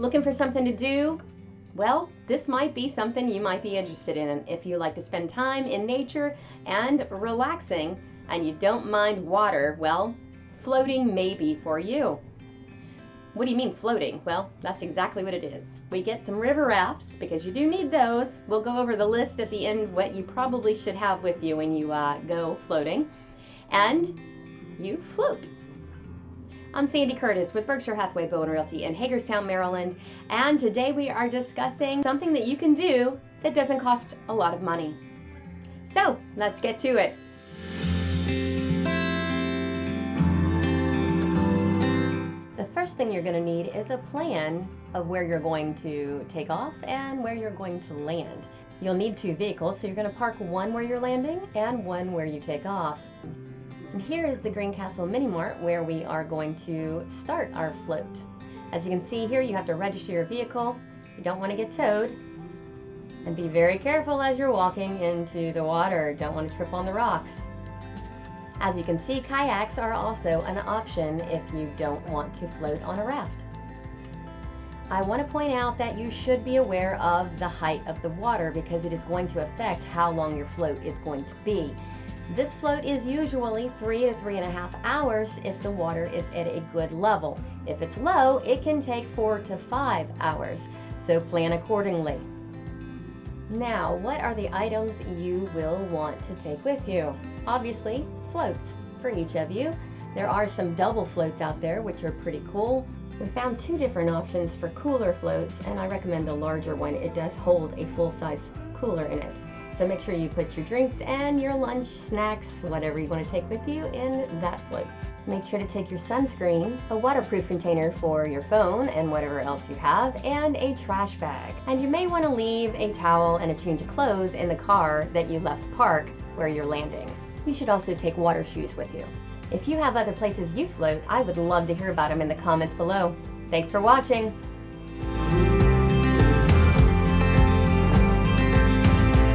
Looking for something to do? Well, this might be something you might be interested in if you like to spend time in nature and relaxing and you don't mind water. Well, floating may be for you. What do you mean floating? Well, that's exactly what it is. We get some river rafts because you do need those. We'll go over the list at the end, what you probably should have with you when you go floating. And you float. I'm Sandy Curtis with Berkshire Hathaway Bowen Realty in Hagerstown, Maryland, and today we are discussing something that you can do that doesn't cost a lot of money. So let's get to it. The first thing you're going to need is a plan of where you're going to take off and where you're going to land. You'll need two vehicles, so you're going to park one where you're landing and one where you take off. And here is the Greencastle Mini Mart where we are going to start our float. As you can see here, you have to register your vehicle. You don't want to get towed. And be very careful as you're walking into the water. Don't want to trip on the rocks. As you can see, kayaks are also an option if you don't want to float on a raft. I want to point out that you should be aware of the height of the water because it is going to affect how long your float is going to be. This float is usually 3 to 3.5 hours if the water is at a good level. If it's low, it can take 4 to 5 hours, so plan accordingly. Now, what are the items you will want to take with you? Obviously, floats for each of you. There are some double floats out there, which are pretty cool. We found 2 different options for cooler floats, and I recommend the larger one. It does hold a full-size cooler in it. So make sure you put your drinks and your lunch, snacks, whatever you want to take with you in that float. Make sure to take your sunscreen, a waterproof container for your phone and whatever else you have, and a trash bag. And you may want to leave a towel and a change of clothes in the car that you left parked where you're landing. You should also take water shoes with you. If you have other places you float, I would love to hear about them in the comments below. Thanks for watching.